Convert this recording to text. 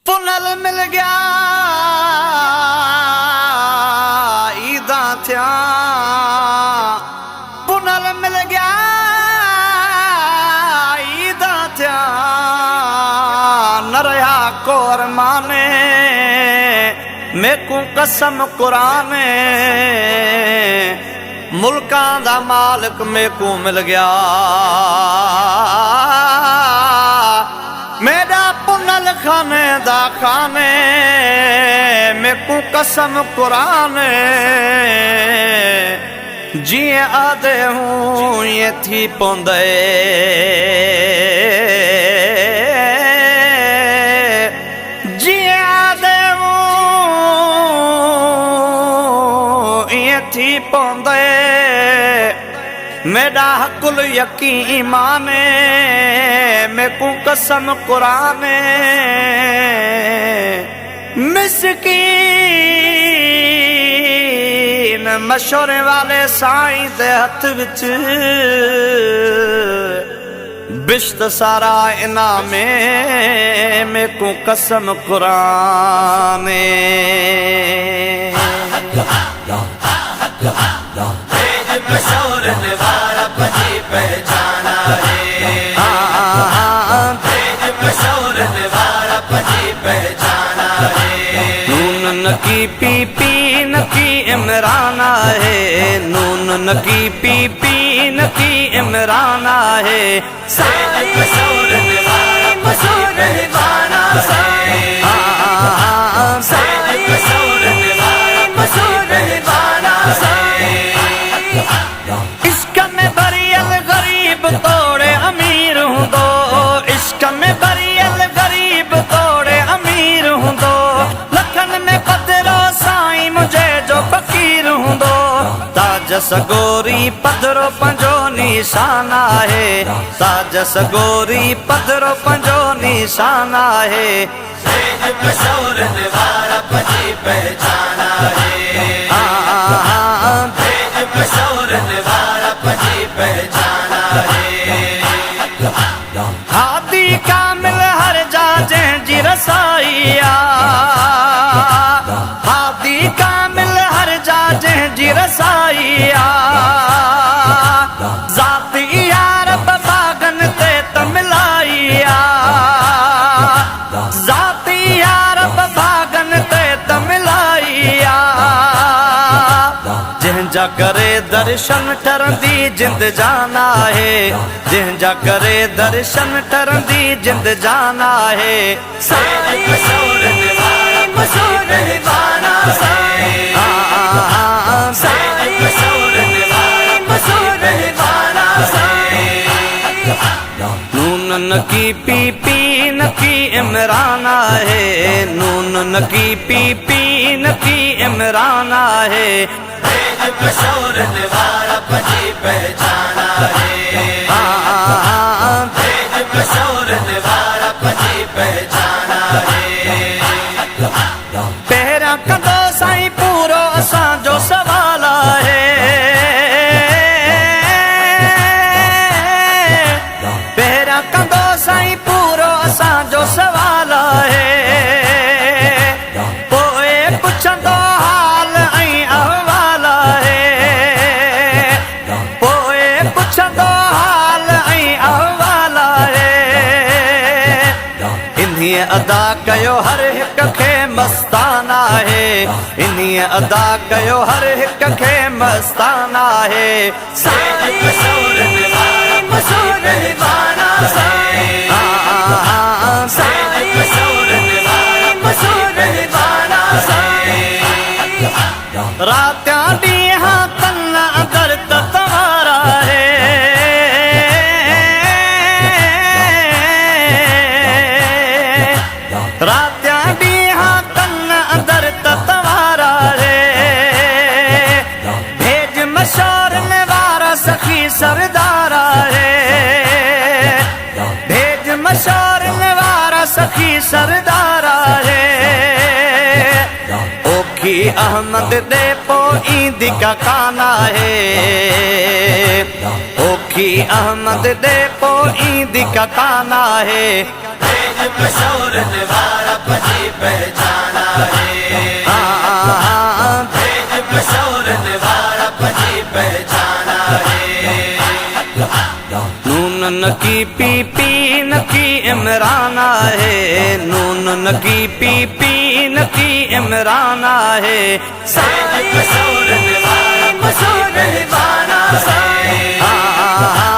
पुनल मिल गया ईदा थिया पुनल मिल गया ईदा थिया न रहा कोर माने मेकू कसम कुरान मुल्कां दा मालिक मेकू मिल गया मेरा पुनल खाने दा खाने मेकू कसम कुरान जिए आदे हूँ ये थी पौंदे जिए आदे हूँ ये थी पौंदे मेरा हकुल यकीन ईमान मेकू कसम कुरान मिस्कीन मशोरे वाले साईं दे हथ विच बिश्त सारा इनामे मेकू कसम कुरान मशहूर निवारा पति पहचाना है मशहूर निवारा पति पहचाना है नून नकी पी पी नकी इमराना है नून नकी पी पी नकी इमराना है मशहूर निवारा पति पहचाना है मशहूर निवारा पति पहचाना है इश्क में बरियल गरीब तोड़े अमीर हूँ दो इश्क में बरियल गरीब तोड़े अमीर हूँ दो लखन में पधरो साईं मुझे जो फकीर हूँ दो ताज सगोरी पधरो पंजो निशाना है ताज सगोरी पधरो पंजो निशाना है मशहूर निवारा पति पहचाना है मशहूर निवारा पति पहचाना है हादी कामिल हर जाजे जी रसाइया हादी कामिल हर जाजे जी रसाइया जाती यार बागन ते तमिलाइया जाती यार बागन ते तमिलाइया जिंजा करे दर्शन ठरंदी जिंद जाना है जिंजा करे दर्शन ठरंदी जिंद जाना है मशहूर निवारा मशहूर निवारा मशहूर निवारा मशहूर निवारा नून नकी पी पी नकी इमराना है नून नकी पी पी नकी इमराना है मशहूर निवारा पति पहचाना है मशहूर निवारा पति पहचाना है पहरा कंदो साईं पूरो असां जो सवाल है पहरा कंदो साईं पूरो असां जो सवाल है पोए पुछंदो हाल ऐं अहवाल है पोए पुछंदो हाल ऐं अहवाल है इन्हीअ अदा कयो हर हिक खे मस्ताना है इन्हीअ अदा कयो हर हिक खे मस्ताना है मशहूर निवारा मशहूर निवारा मशहूर निवारा मशहूर निवारा रात्या ॾींहं तन अगर त तवारा है रात्या ॾींहं तन अदर त तवारा है भेज मशहूर निवारा सखी सरदारा है भेज मशहूर निवारा सखी सरदारा है ओखी अहमद दे पो ईंदी का काना है ओखी अहमद दे पो ईंदी का काना है मशहूर निवारा पची पहचाना है मशहूर निवारा पची पहचाना है नून नकी पी पी नकी इमराना है नून नकी पी पी नकी इमराना है मशहूर निवारा पची पहचाना है